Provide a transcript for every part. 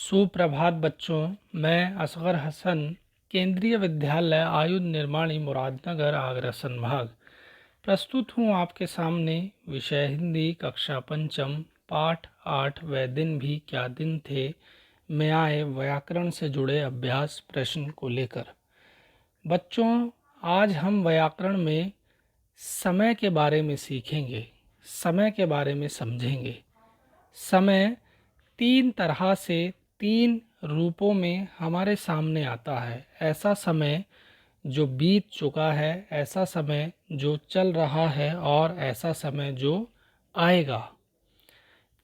सुप्रभात बच्चों। मैं असगर हसन, केंद्रीय विद्यालय आयुध निर्माणी मुरादनगर आगरा संभाग, प्रस्तुत हूँ आपके सामने विषय हिंदी कक्षा पंचम पाठ 8 वह दिन भी क्या दिन थे में आए व्याकरण से जुड़े अभ्यास प्रश्न को लेकर। बच्चों, आज हम व्याकरण में समय के बारे में सीखेंगे, समय के बारे में समझेंगे। समय तीन तरह से, तीन रूपों में हमारे सामने आता है। ऐसा समय जो बीत चुका है, ऐसा समय जो चल रहा है और ऐसा समय जो आएगा।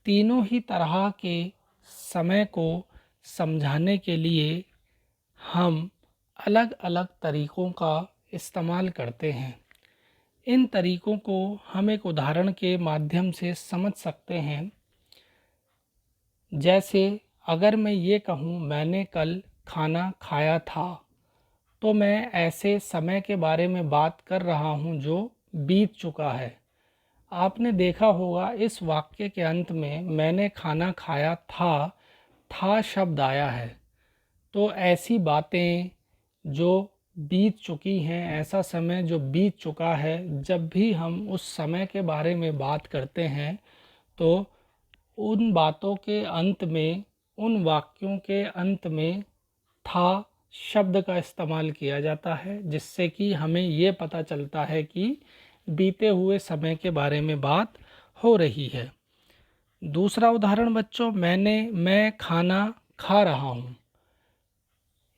तीनों ही तरह के समय को समझाने के लिए हम अलग अलग तरीक़ों का इस्तेमाल करते हैं। इन तरीक़ों को हम एक उदाहरण के माध्यम से समझ सकते हैं। जैसे अगर मैं ये कहूँ मैंने कल खाना खाया था, तो मैं ऐसे समय के बारे में बात कर रहा हूँ जो बीत चुका है। आपने देखा होगा इस वाक्य के अंत में मैंने खाना खाया था शब्द आया है। तो ऐसी बातें जो बीत चुकी हैं, ऐसा समय जो बीत चुका है, जब भी हम उस समय के बारे में बात करते हैं तो उन बातों के अंत में, उन वाक्यों के अंत में था शब्द का इस्तेमाल किया जाता है, जिससे कि हमें ये पता चलता है कि बीते हुए समय के बारे में बात हो रही है। दूसरा उदाहरण बच्चों, मैं खाना खा रहा हूँ।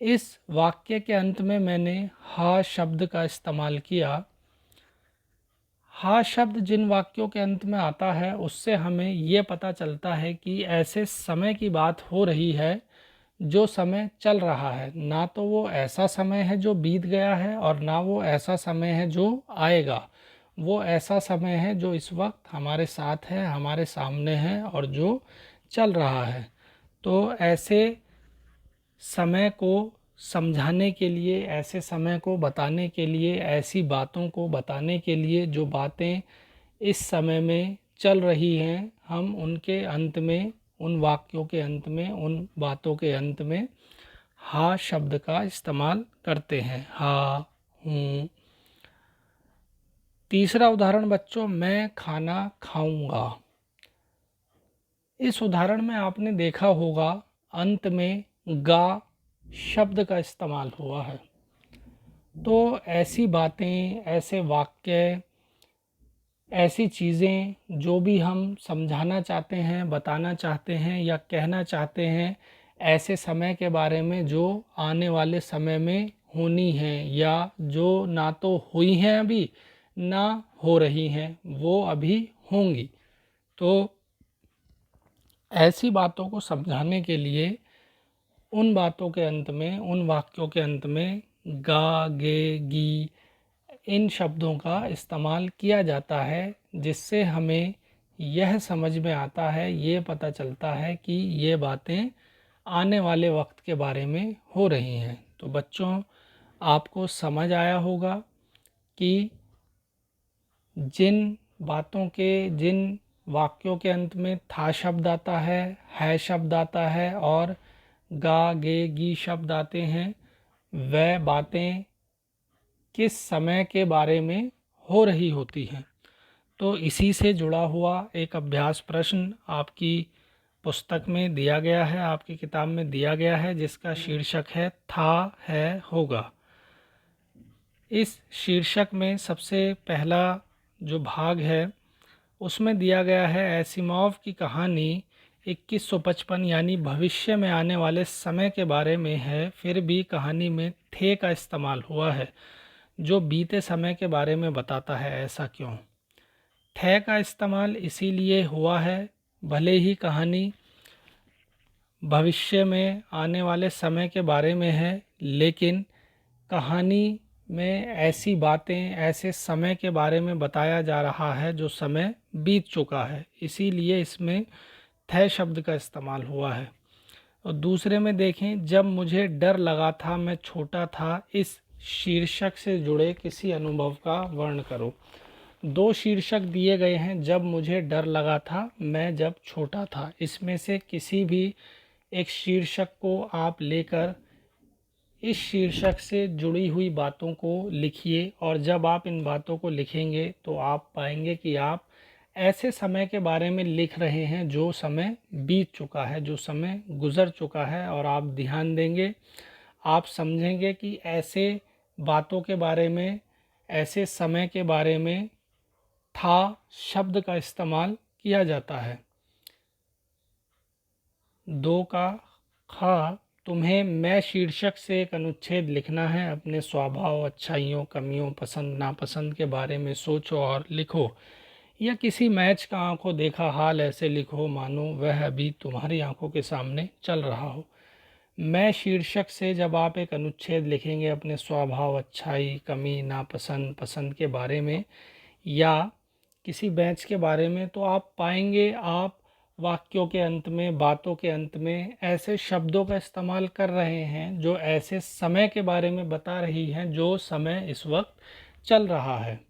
इस वाक्य के अंत में मैंने हा शब्द का इस्तेमाल किया। हा शब्द जिन वाक्यों के अंत में आता है उससे हमें ये पता चलता है कि ऐसे समय की बात हो रही है जो समय चल रहा है। ना तो वो ऐसा समय है जो बीत गया है और ना वो ऐसा समय है जो आएगा। वो ऐसा समय है जो इस वक्त हमारे साथ है, हमारे सामने है और जो चल रहा है। तो ऐसे समय को समझाने के लिए, ऐसे समय को बताने के लिए, ऐसी बातों को बताने के लिए जो बातें इस समय में चल रही हैं, हम उनके अंत में, उन वाक्यों के अंत में, उन बातों के अंत में हा शब्द का इस्तेमाल करते हैं। हा, हूँ। तीसरा उदाहरण बच्चों, मैं खाना खाऊंगा। इस उदाहरण में आपने देखा होगा अंत में गा शब्द का इस्तेमाल हुआ है। तो ऐसी बातें, ऐसे वाक्य, ऐसी चीज़ें जो भी हम समझाना चाहते हैं, बताना चाहते हैं या कहना चाहते हैं ऐसे समय के बारे में जो आने वाले समय में होनी हैं या जो ना तो हुई हैं अभी, ना हो रही हैं, वो अभी होंगी। तो ऐसी बातों को समझाने के लिए उन बातों के अंत में, उन वाक्यों के अंत में गा, गे, गी इन शब्दों का इस्तेमाल किया जाता है, जिससे हमें यह समझ में आता है, ये पता चलता है कि ये बातें आने वाले वक्त के बारे में हो रही हैं। तो बच्चों, आपको समझ आया होगा कि जिन बातों के, जिन वाक्यों के अंत में था शब्द आता है शब्द आता है और गा, गे, गी शब्द आते हैं, वह बातें किस समय के बारे में हो रही होती हैं। तो इसी से जुड़ा हुआ एक अभ्यास प्रश्न आपकी पुस्तक में दिया गया है, आपकी किताब में दिया गया है, जिसका शीर्षक है था, है, होगा। इस शीर्षक में सबसे पहला जो भाग है उसमें दिया गया है एसिमोव की कहानी 2155 यानी भविष्य में आने वाले समय के बारे में है। फिर भी कहानी में थे का इस्तेमाल हुआ है जो बीते समय के बारे में बताता है। ऐसा क्यों? थे का इस्तेमाल इसीलिए हुआ है, भले ही कहानी भविष्य में आने वाले समय के बारे में है, लेकिन कहानी में ऐसी बातें, ऐसे समय के बारे में बताया जा रहा है जो समय बीत चुका है, इसीलिए इसमें थे शब्द का इस्तेमाल हुआ है। और दूसरे में देखें, जब मुझे डर लगा था मैं छोटा था, इस शीर्षक से जुड़े किसी अनुभव का वर्णन करो। दो शीर्षक दिए गए हैं, जब मुझे डर लगा था, मैं जब छोटा था। इसमें से किसी भी एक शीर्षक को आप लेकर इस शीर्षक से जुड़ी हुई बातों को लिखिए, और जब आप इन बातों को लिखेंगे तो आप पाएंगे कि आप ऐसे समय के बारे में लिख रहे हैं जो समय बीत चुका है, जो समय गुज़र चुका है। और आप ध्यान देंगे, आप समझेंगे कि ऐसे बातों के बारे में, ऐसे समय के बारे में था शब्द का इस्तेमाल किया जाता है। 2 का खा, तुम्हें मैं शीर्षक से एक अनुच्छेद लिखना है। अपने स्वभाव, अच्छाइयों, कमियों, पसंद नापसंद के बारे में सोचो और लिखो, या किसी मैच का आंखों देखा हाल ऐसे लिखो मानो वह अभी तुम्हारी आंखों के सामने चल रहा हो। मैं शीर्षक से जब आप एक अनुच्छेद लिखेंगे अपने स्वभाव, अच्छाई, कमी, नापसंद, पसंद के बारे में, या किसी बैच के बारे में, तो आप पाएंगे आप वाक्यों के अंत में, बातों के अंत में ऐसे शब्दों का इस्तेमाल कर रहे हैं जो ऐसे समय के बारे में बता रही हैं जो समय इस वक्त चल रहा है।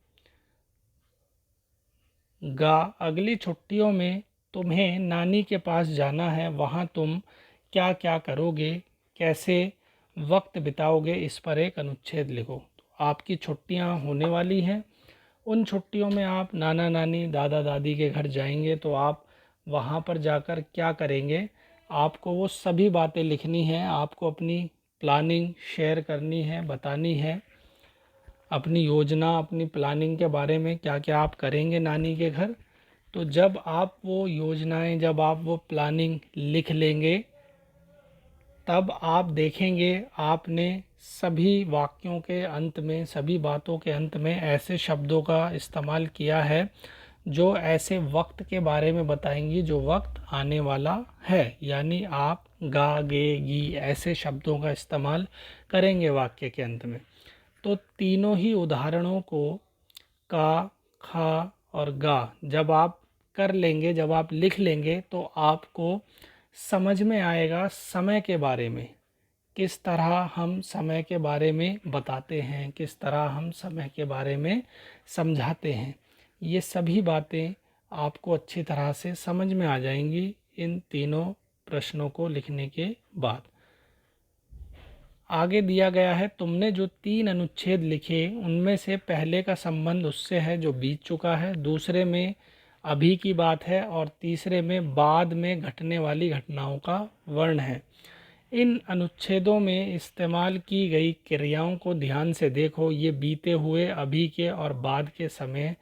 गा, अगली छुट्टियों में तुम्हें नानी के पास जाना है, वहाँ तुम क्या क्या करोगे, कैसे वक्त बिताओगे, इस पर एक अनुच्छेद लिखो। तो आपकी छुट्टियाँ होने वाली हैं, उन छुट्टियों में आप नाना नानी, दादा दादी के घर जाएंगे, तो आप वहाँ पर जाकर क्या करेंगे, आपको वो सभी बातें लिखनी हैं। आपको अपनी प्लानिंग शेयर करनी है, बतानी है, अपनी योजना, अपनी प्लानिंग के बारे में, क्या क्या आप करेंगे नानी के घर। तो जब आप वो योजनाएं, जब आप वो प्लानिंग लिख लेंगे, तब आप देखेंगे आपने सभी वाक्यों के अंत में, सभी बातों के अंत में ऐसे शब्दों का इस्तेमाल किया है जो ऐसे वक्त के बारे में बताएंगी जो वक्त आने वाला है। यानी आप गा, गे, गी ऐसे शब्दों का इस्तेमाल करेंगे वाक्य के अंत में। तो तीनों ही उदाहरणों को, का, खा और गा, जब आप कर लेंगे, जब आप लिख लेंगे, तो आपको समझ में आएगा समय के बारे में, किस तरह हम समय के बारे में बताते हैं, किस तरह हम समय के बारे में समझाते हैं। ये सभी बातें आपको अच्छी तरह से समझ में आ जाएंगी इन तीनों प्रश्नों को लिखने के बाद। आगे दिया गया है, तुमने जो 3 अनुच्छेद लिखे उनमें से पहले का संबंध उससे है जो बीत चुका है, दूसरे में अभी की बात है, और तीसरे में बाद में घटने वाली घटनाओं का वर्ण है। इन अनुच्छेदों में इस्तेमाल की गई क्रियाओं को ध्यान से देखो, ये बीते हुए, अभी के और बाद के समय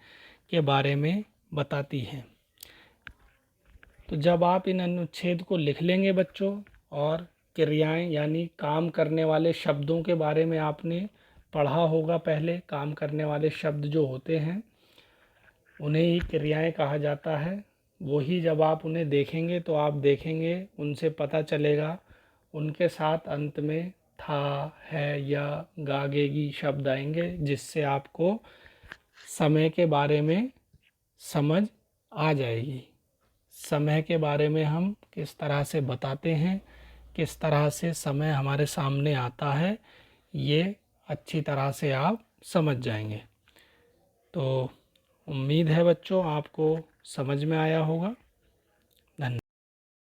के बारे में बताती हैं। तो जब आप इन अनुच्छेद को लिख लेंगे बच्चों, और क्रियाएं यानी काम करने वाले शब्दों के बारे में आपने पढ़ा होगा, पहले काम करने वाले शब्द जो होते हैं उन्हें ही क्रियाएं कहा जाता है। वही जब आप उन्हें देखेंगे तो आप देखेंगे, उनसे पता चलेगा, उनके साथ अंत में था, है या गागेगी शब्द आएंगे, जिससे आपको समय के बारे में समझ आ जाएगी। समय के बारे में हम किस तरह से बताते हैं, किस तरह से समय हमारे सामने आता है, ये अच्छी तरह से आप समझ जाएंगे। तो उम्मीद है बच्चों आपको समझ में आया होगा।